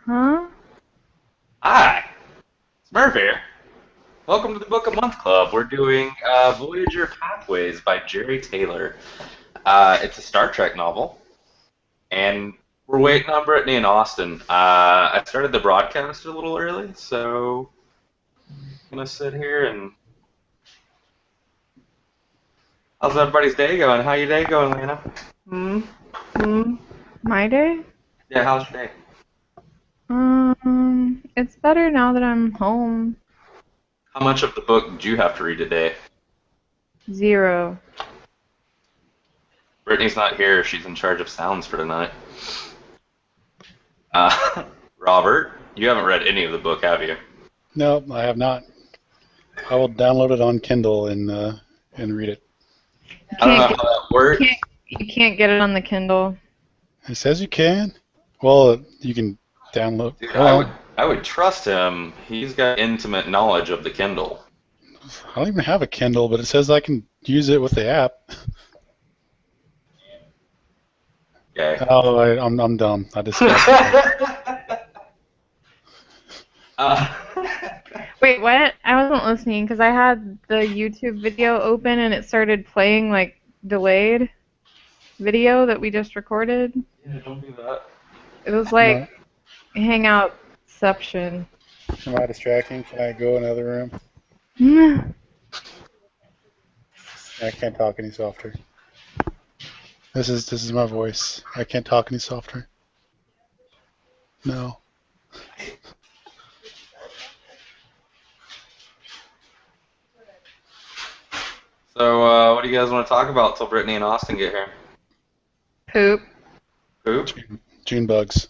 Huh? Hi, it's Murph here. Welcome to the Book a Month Club. We're doing Voyager Pathways by Jeri Taylor. It's a Star Trek novel, and we're waiting on Brittany and Austin. I started the broadcast a little early, so I'm gonna sit here and. How's everybody's day going? How your day going, Lena? Hmm. Hmm. My day? Yeah, how's your day? It's better now that I'm home. How much of the book did you have to read today? 0. Brittany's not here. She's in charge of sounds for tonight. Uh, Robert, you haven't read any of the book, have you? No, I have not. I will download it on Kindle and read it. I don't know how that works. You can't get it on the Kindle. It says you can. Well, you can download. Dude, Well, I would trust him. He's got intimate knowledge of the Kindle. I don't even have a Kindle, but it says I can use it with the app. Okay. Oh, I'm dumb. I just. uh, Wait, what? I wasn't listening because I had the YouTube video open and it started playing like delayed video that we just recorded. yeah, don't do that. It was like Hangoutception. Am I distracting? Can I go in another room? I can't talk any softer. This is my voice. I can't talk any softer. No. So, what do you guys want to talk about till Brittany and Austin get here? Poop. Poop? June bugs.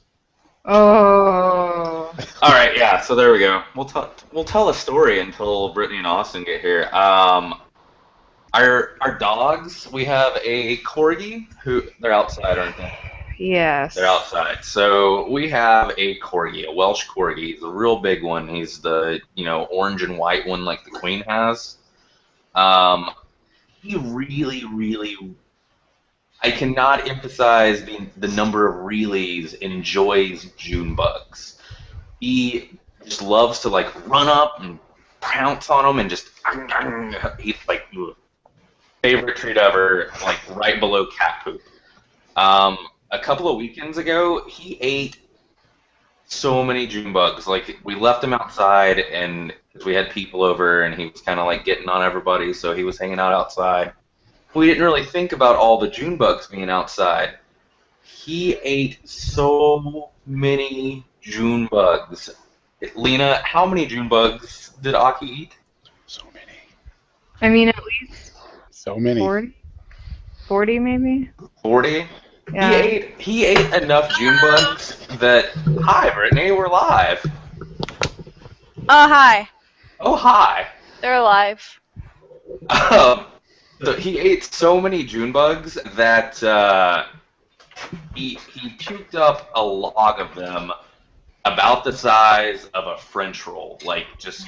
Oh. All right, yeah. So there we go. We'll tell a story until Brittany and Austin get here. Our dogs. We have a corgi who they're outside, aren't they? Yes. They're outside. So we have a corgi, a Welsh corgi. He's a real big one. He's the orange and white one like the Queen has. He really, really. I cannot emphasize the number of reallys enjoys June bugs. He just loves to like run up and pounce on them and just he's like favorite treat ever, like right below cat poop. A couple of weekends ago, he ate so many June bugs. Like we left him outside, and because we had people over, and he was kind of like getting on everybody, so he was hanging out outside. We didn't really think about all the June bugs being outside. He ate so many June bugs. Lena, how many June bugs did Aki eat? So many. I mean, at least So many. 40? 40 maybe? 40? Yeah. He ate enough June bugs that hi Brittany, we're live. Oh, hi. Oh hi. They're alive. So he ate so many June bugs that he puked up a log of them about the size of a French roll, like just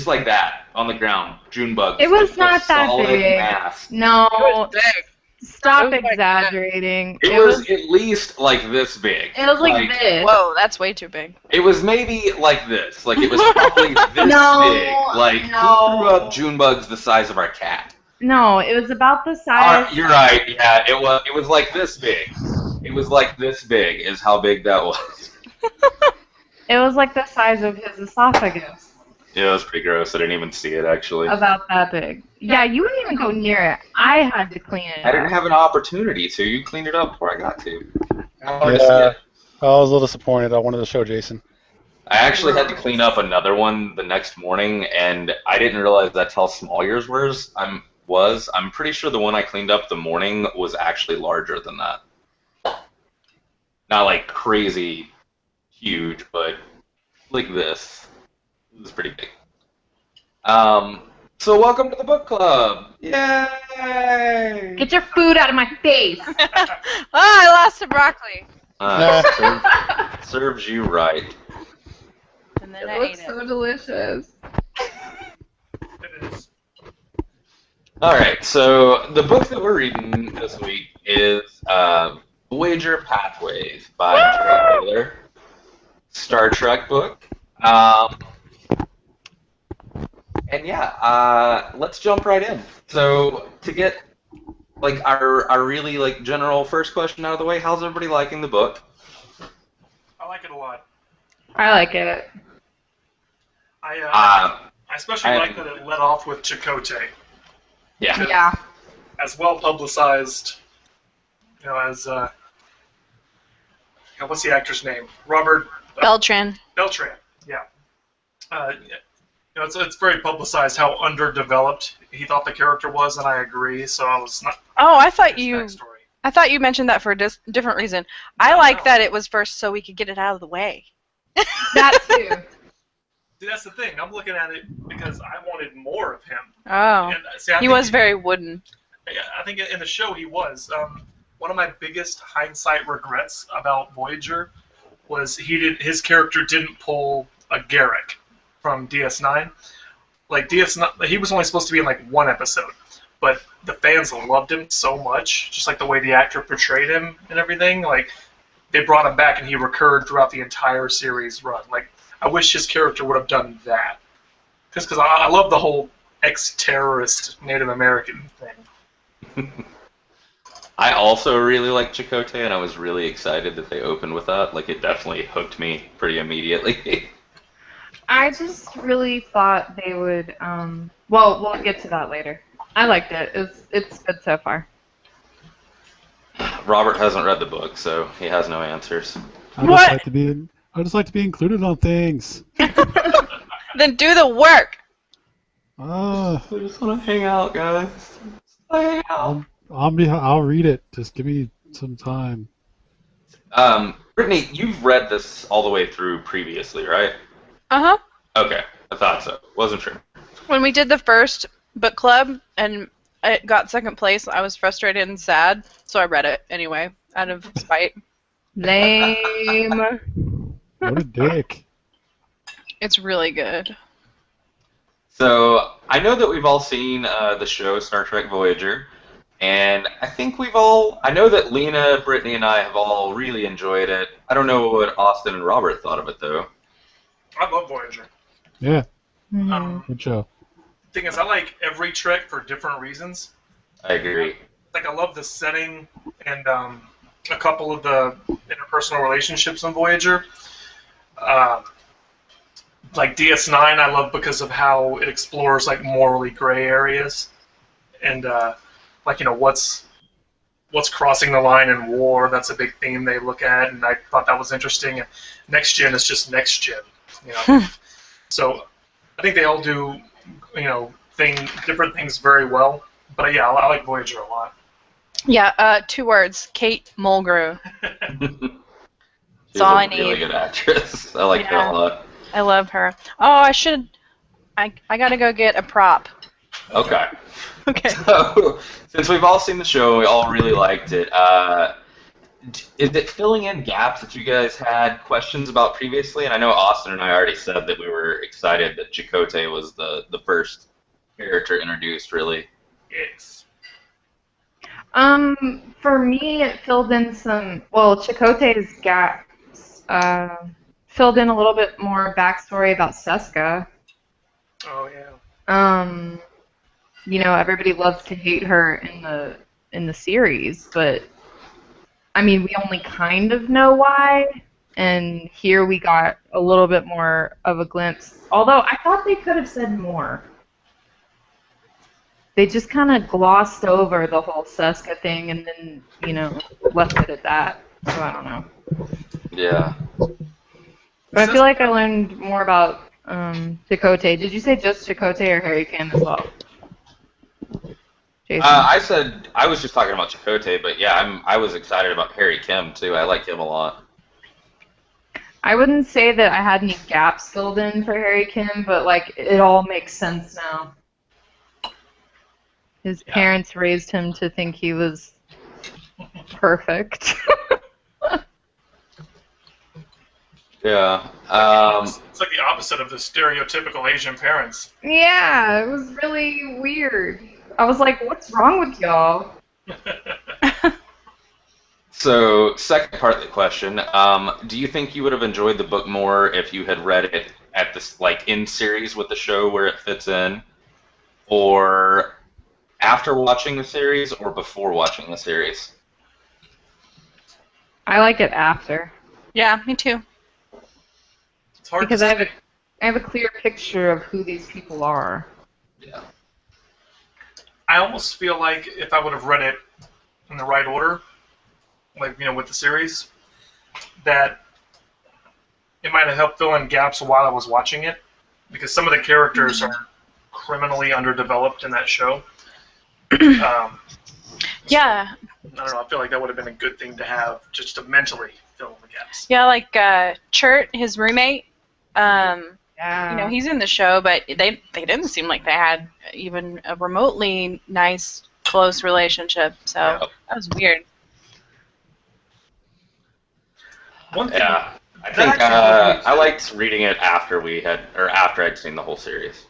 like that on the ground. June bugs. It was Just not a that solid big. mass. No. It was big. Stop It was like exaggerating. It was at least like this big. It was like this. Whoa, that's way too big. It was maybe like this. Like it was probably this No, big. Like he no. threw up June bugs the size of our cat. No, it was about the size. You're right. Yeah, it was. It was like this big. It was like this big. Is how big that was. It was like the size of his esophagus. Yeah, it was pretty gross. I didn't even see it actually. About that big. Yeah, you wouldn't even go near it. I had to clean it I didn't up. have an opportunity to. You cleaned it up before I got to. I wanted to see Yeah. it. I was a little disappointed. I wanted to show Jason. I actually had to clean up another one the next morning, and I didn't realize that's how small yours was. I'm pretty sure the one I cleaned up the morning was actually larger than that. Not like crazy huge, but like this. It was pretty big. So welcome to the book club. Yay! Get your food out of my face. Oh, I lost the broccoli. Serves you right. And then It I looks ate so it. delicious. All right, so the book that we're reading this week is Voyager Pathways by Jeri Taylor. Star Trek book. And yeah, let's jump right in. So to get like our really like general first question out of the way, how's everybody liking the book? I like it a lot. I like it. I especially I like that it led off with Chakotay. Yeah. Yeah. As well publicized, as what's the actor's name? Robert Beltran. Beltran. Yeah. It's very publicized how underdeveloped he thought the character was, and I agree. So I was not. Oh, I thought his you. backstory. I thought you mentioned that for a different reason. I No, like no. that it was first so we could get it out of the way. That too. See, that's the thing. I'm looking at it because I wanted more of him. Oh, And, see, I he think was very wooden. I think in the show he was. One of my biggest hindsight regrets about Voyager was his character didn't pull a Garrick from DS9. Like DS9, he was only supposed to be in like one episode, but the fans loved him so much, just like the way the actor portrayed him and everything. Like they brought him back and he recurred throughout the entire series run. Like I wish his character would have done that, just because I love the whole ex-terrorist Native American thing. I also really like Chakotay, and I was really excited that they opened with that. Like, it definitely hooked me pretty immediately. I just really thought they would. Well, we'll get to that later. I liked it. It's good so far. Robert hasn't read the book, so he has no answers. I What? just like to be included on things. Then do the work. I just want to hang out, guys. Hang out. I'll read it. Just give me some time. Brittany, you've read this all the way through previously, right? Uh-huh. Okay, I thought so. Wasn't sure. When we did the first book club and it got second place, I was frustrated and sad, so I read it anyway, out of spite. Lame. What a dick. It's really good. So, I know that we've all seen the show Star Trek Voyager, and I think I know that Lena, Brittany, and I have all really enjoyed it. I don't know what Austin and Robert thought of it, though. I love Voyager. Yeah, Mhm. good show. Thing is, I like every Trek for different reasons. I agree. Like I love the setting and a couple of the interpersonal relationships in Voyager. Like DS9, I love because of how it explores like morally gray areas, and what's crossing the line in war. That's a big theme they look at, and I thought that was interesting. And Next Gen is just Next Gen, So I think they all do, different things very well. But yeah, I like Voyager a lot. Yeah, 2 words. Kate Mulgrew. She's all I a really need. good actress. I like her Yeah. a lot. I love her. Oh, I gotta go get a prop. Okay. Okay. So, since we've all seen the show, we all really liked it. Is it filling in gaps that you guys had questions about previously? And I know Austin and I already said that we were excited that Chakotay was the first character introduced, really. Yes. For me, it filled in some. Well, Chakotay's gaps filled in a little bit more backstory about Seska. Oh yeah. Everybody loves to hate her in the series, but I mean, we only kind of know why. And here we got a little bit more of a glimpse. Although I thought they could have said more. They just kind of glossed over the whole Seska thing and then, left it at that. So I don't know. Yeah. But I feel like I learned more about Chakotay. Did you say just Chakotay or Harry Kim as well? Jason? I said I was just talking about Chakotay, but yeah, I was excited about Harry Kim too. I like him a lot. I wouldn't say that I had any gaps filled in for Harry Kim, but like it all makes sense now. His parents raised him to think he was perfect. Yeah. It's like the opposite of the stereotypical Asian parents. Yeah, it was really weird. I was like, what's wrong with y'all? So, second part of the question, do you think you would have enjoyed the book more if you had read it at this, like, in series with the show where it fits in, or after watching the series, or before watching the series? I like it after Yeah, me too. It's hard because to I have a clear picture of who these people are. Yeah. I almost feel like if I would have read it in the right order, like with the series, that it might have helped fill in gaps while I was watching it, because some of the characters are criminally underdeveloped in that show. Yeah, I don't know. I feel like that would have been a good thing to have, just to mentally fill in the gaps. yeah, like Chert, his roommate. Yeah. He's in the show, but they didn't seem like they had even a remotely nice, close relationship. So Yeah. that was weird. One thing, Yeah. I that think actually I liked reading it after after I'd seen the whole series.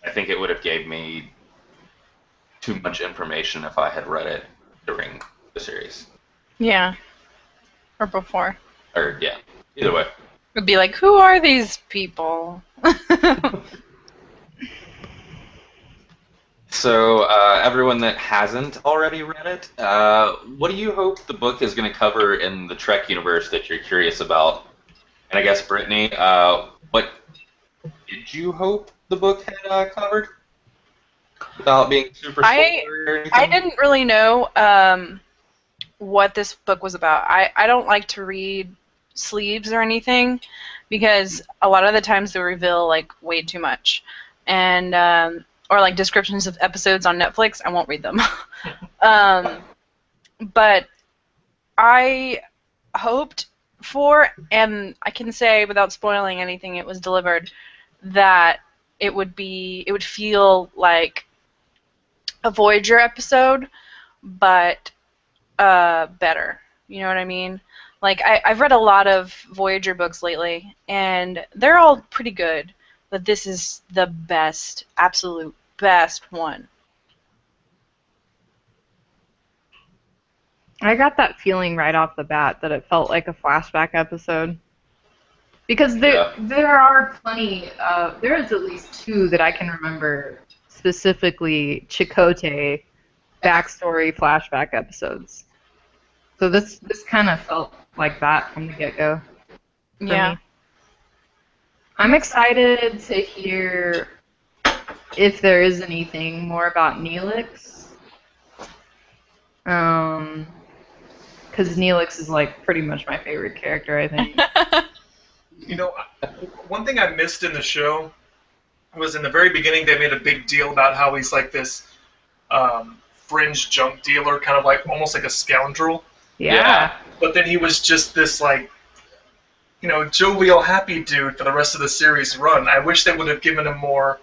I think it would have gave me too much information if I had read it during the series. Yeah. Or before. Or yeah, either way. It'd be like, who are these people? So everyone that hasn't already read it, what do you hope the book is going to cover in the Trek universe that you're curious about? And I guess Brittany, what did you hope the book had covered? Without being super spoiler or anything? I didn't really know what this book was about. I don't like to read sleeves or anything because a lot of the times they reveal like way too much, and or like descriptions of episodes on Netflix. I won't read them. But I hoped for, and I can say without spoiling anything, it was delivered, that it would feel like a Voyager episode, but better. You know what I mean? Like, I've read a lot of Voyager books lately, and they're all pretty good, but this is the best, absolute best one. I got that feeling right off the bat that it felt like a flashback episode. Because there are plenty, there is at least two that I can remember, specifically Chakotay backstory flashback episodes. So this kind of felt like that from the get-go for Yeah. me. I'm excited to hear if there is anything more about Neelix. Because Neelix is like pretty much my favorite character, I think. One thing I missed in the show was in the very beginning they made a big deal about how he's like this fringe junk dealer, kind of like almost like a scoundrel. Yeah. But then he was just this like, jovial, happy dude for the rest of the series run. I wish they would have given him more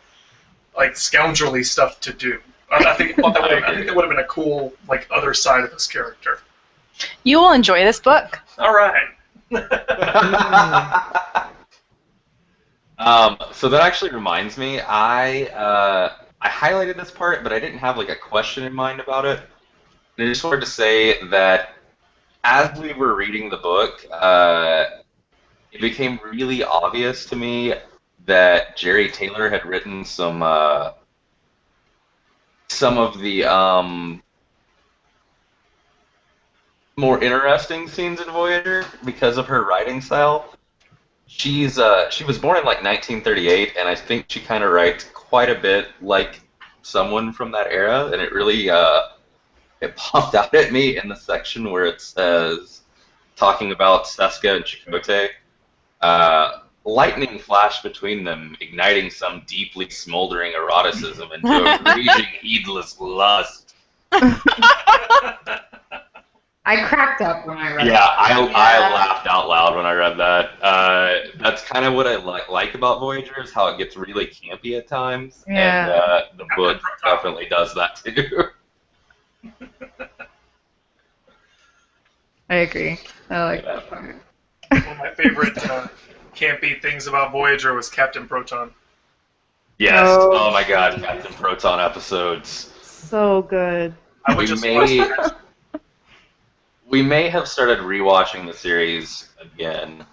like scoundrelly stuff to do. I think that would have been a cool like other side of his character. You will enjoy this book. All right. So that actually reminds me, I highlighted this part, but I didn't have like a question in mind about it. And I just wanted to say that as we were reading the book, it became really obvious to me that Jeri Taylor had written some of the more interesting scenes in Voyager because of her writing style. She was born in like 1938, and I think she kind of writes quite a bit like someone from that era, and it really it popped out at me in the section where it says, talking about Seska and Chakotay, lightning flashed between them, igniting some deeply smoldering eroticism into a raging, heedless lust. I cracked up when I read Yeah, that. I laughed out loud when I read that. That's kind of what I like about Voyager, is how it gets really campy at times, Yeah. and the book definitely does that too. I agree. I like that part. One of my favorite campy things about Voyager was Captain Proton. Yes. Oh. Oh my God, Captain Proton episodes. So good. I would We just made We may have started rewatching the series again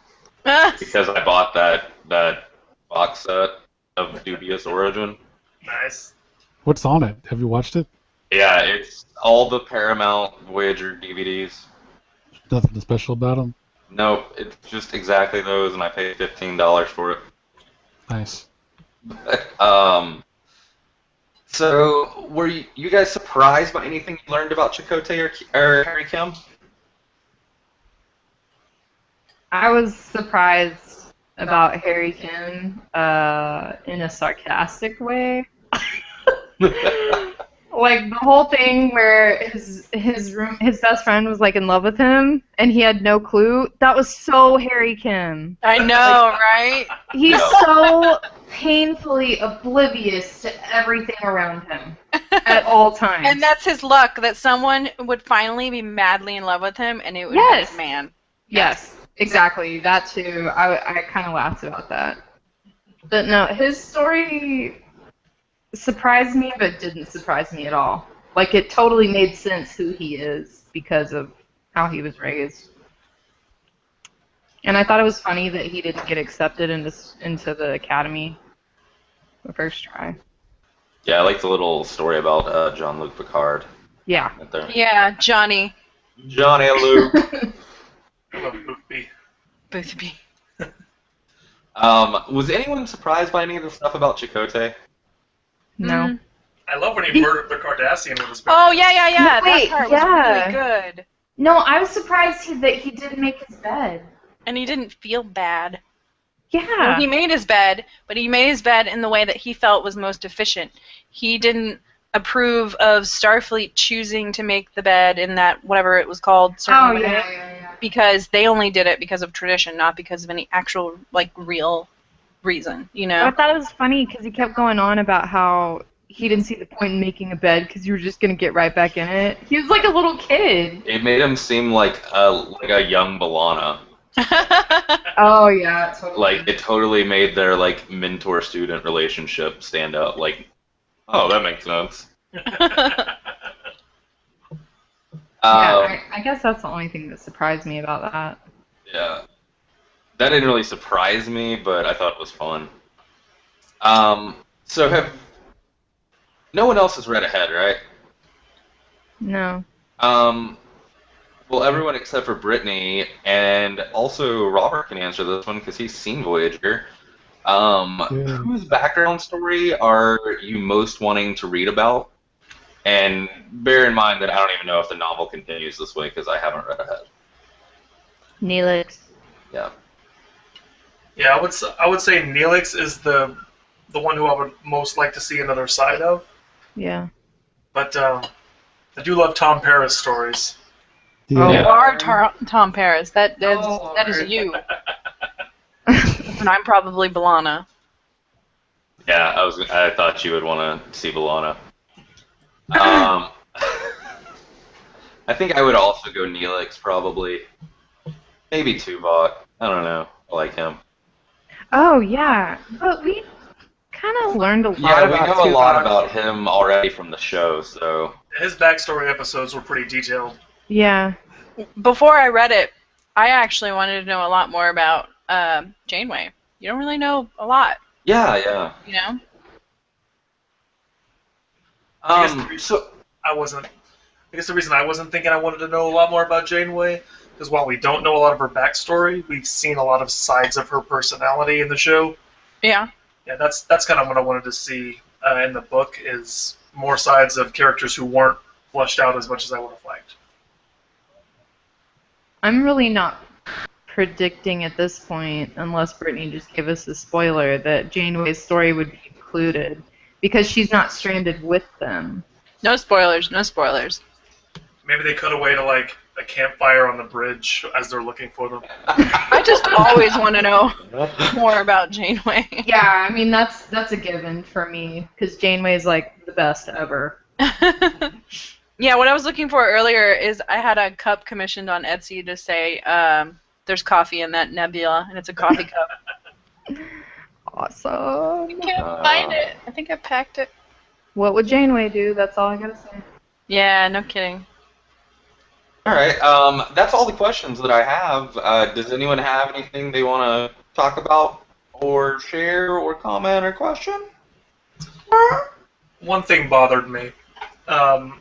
because I bought that box set of Dubious Origin. Nice. What's on it? Have you watched it? Yeah, it's all the Paramount Voyager DVDs. Nothing special about them. Nope, it's just exactly those, and I paid $15 for it. Nice. So were you guys surprised by anything you learned about Chakotay or Harry Kim? I was surprised about Harry Kim in a sarcastic way. Like the whole thing where his best friend was like in love with him and he had no clue. That was so Harry Kim. I know, right? He's so painfully oblivious to everything around him at all times. And that's his luck, that someone would finally be madly in love with him, and it would be his man. Yes, exactly. That too. I kind of laughed about that. But no, his story surprised me, but didn't surprise me at all. Like, it totally made sense who he is because of how he was raised. And I thought it was funny that he didn't get accepted into the academy the first try. Yeah, I like the little story about Jean-Luc Picard. Yeah. Right there. Yeah, Johnny Johnny Luke. I love Boothby. Boothby. Was anyone surprised by any of the stuff about Chakotay? No. I love when he murdered the Cardassian with his bare Oh, yeah. No, wait, that part yeah. was really good. No, I was surprised that he didn't make his bed. And he didn't feel bad. Yeah. Well, he made his bed, but he made his bed in the way that he felt was most efficient. He didn't approve of Starfleet choosing to make the bed in that, whatever it was called, certain way, yeah. because they only did it because of tradition, not because of any actual, like, real reason, you know? I thought it was funny because he kept going on about how he didn't see the point in making a bed because you were just going to get right back in it. He was like a little kid. It made him seem like a young B'Elanna. Oh, yeah, totally. Like, it totally made their, like, mentor-student relationship stand out. Like, oh, that makes sense. I guess that's the only thing that surprised me about that. Yeah. That didn't really surprise me, but I thought it was fun. So no one else has read ahead, right? No. Well, everyone except for Brittany, and also Robert can answer this one because he's seen Voyager. Whose background story are you most wanting to read about? And bear in mind that I don't even know if the novel continues this way because I haven't read ahead. Neelix. Yeah. Yeah, I would say Neelix is the one who I would most like to see another side of. Yeah. But I do love Tom Paris stories. Oh, You are Tom Paris. That is you. And I'm probably B'Elanna. Yeah, I thought you would want to see B'Elanna. I think I would also go Neelix, probably. Maybe Tuvok. I don't know. I like him. Oh, yeah. But we kind of learned a lot Yeah, about we know a lot Tuvok. about him already from the show, so... His backstory episodes were pretty detailed. Yeah. Before I read it, I actually wanted to know a lot more about Janeway. You don't really know a lot, Yeah. you know? I guess the reason I wasn't thinking I wanted to know a lot more about Janeway is while we don't know a lot of her backstory, we've seen a lot of sides of her personality in the show. Yeah. Yeah, that's kind of what I wanted to see in the book is more sides of characters who weren't fleshed out as much as I would have liked. I'm really not predicting at this point, unless Brittany just gave us a spoiler, that Janeway's story would be included because she's not stranded with them. No spoilers, no spoilers. Maybe they cut away to like a campfire on the bridge as they're looking for them. I just always want to know more about Janeway. Yeah, I mean that's a given for me because Janeway's like the best ever. Yeah, what I was looking for earlier is I had a cup commissioned on Etsy to say there's coffee in that nebula, and it's a coffee cup. Awesome. I can't find it. I think I packed it. What would Janeway do? That's all I gotta say. Yeah, no kidding. All right. That's all the questions that I have. Does anyone have anything they want to talk about, or share, or comment, or question? One thing bothered me. Um,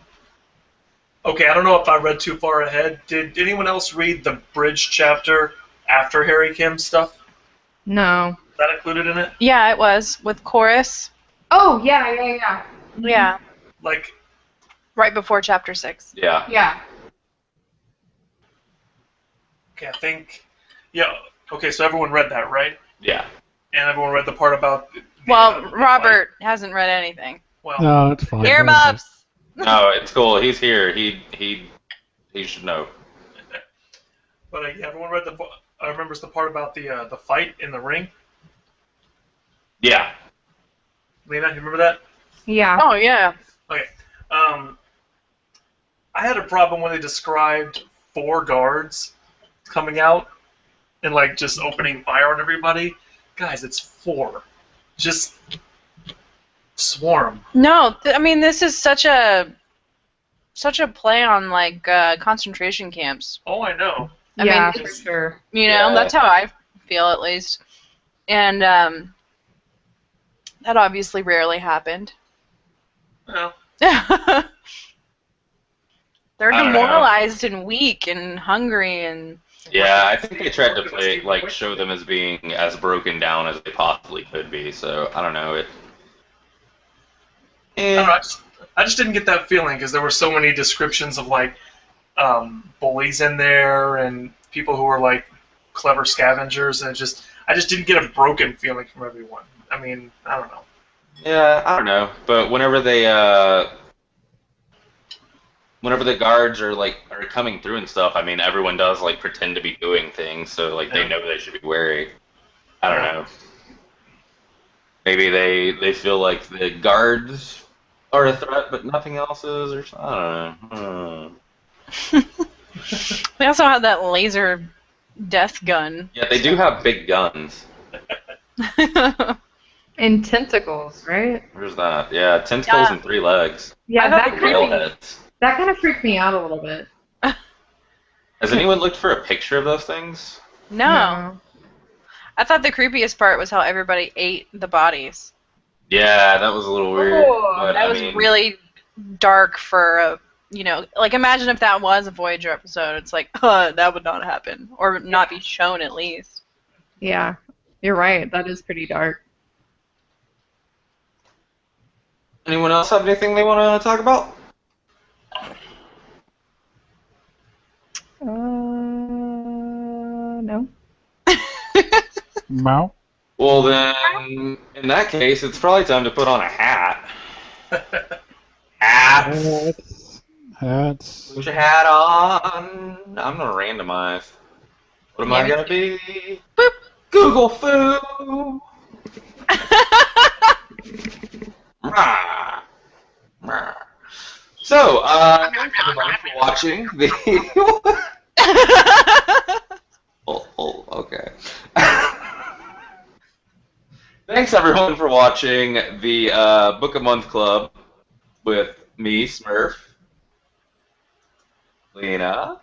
okay, I don't know if I read too far ahead. Did anyone else read the bridge chapter after Harry Kim's stuff? No. Is that included in it? Yeah, it was with chorus. Oh, yeah. Yeah, Like, right before chapter 6. Yeah. Yeah. okay, I think, yeah. Okay, so everyone read that, right? Yeah. And everyone read the part about. Well, the Robert hasn't read anything. Well, No, it's fine. Earmuffs. No, it's cool. He's here. He should know. but yeah, everyone read the. Remembers the part about the fight in the ring. Yeah. Lena, you remember that? Yeah. Oh yeah. Okay. I had a problem when they described 4 guards coming out and like just opening fire on everybody. Guys, it's 4. Just swarm. No, I mean this is such a play on like concentration camps. Oh, I know. I mean, Yeah, for it's- sure. You know, Yeah. that's how I feel at least. And that obviously rarely happened. Well, They're I don't know. demoralized and weak and hungry and Yeah, I think they tried to play show them as being as broken down as they possibly could be. So I don't know it. I don't know. I just didn't get that feeling because there were so many descriptions of like bullies in there and people who were like clever scavengers, and I just didn't get a broken feeling from everyone. I mean, I don't know. Yeah, I don't know. But whenever the guards are coming through and stuff, I mean, everyone does like pretend to be doing things, so like they know they should be wary. I don't know. Maybe they feel like the guards are a threat, but nothing else is, or something. I don't know. they also have that laser death gun. Yeah, they do have big guns. And tentacles, right? Where's that? Yeah, tentacles Yeah. and 3 legs. Yeah, I thought that the kind of Railheads. freaked me out a little bit. Has anyone looked for a picture of those things? No. I thought the creepiest part was how everybody ate the bodies. Yeah, that was a little weird. Oh, but, That I was mean, really dark for a, like imagine if that was a Voyager episode. It's like, that would not happen. Or not be shown at least. Yeah, you're right. That is pretty dark. anyone else have anything they want to talk about? No. Mow. Well, then, in that case, it's probably time to put on a hat. Hat. Hats. Put your hat on. I'm gonna randomize. What am I gonna be? Boop. Google Foo. Rah. Rah. So, thanks everybody for watching the. Okay. Thanks everyone for watching the Book a Month Club with me, Smurf, Lena,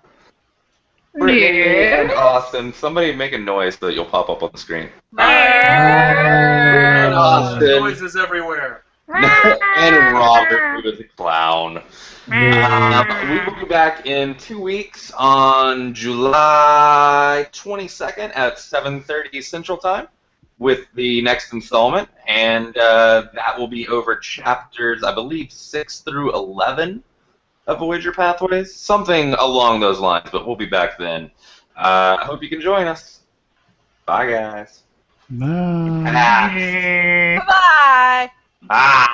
Brittany, and Austin. Somebody make a noise so that you'll pop up on the screen. And Austin. Noises everywhere. And Robert, who is a clown. We will be back in 2 weeks on July 22nd at 7:30 Central Time with the next installment, and that will be over chapters, I believe, 6 through 11 of Voyager Pathways, something along those lines, but we'll be back then. I hope you can join us. Bye, guys. No. Ah. Bye. Ah.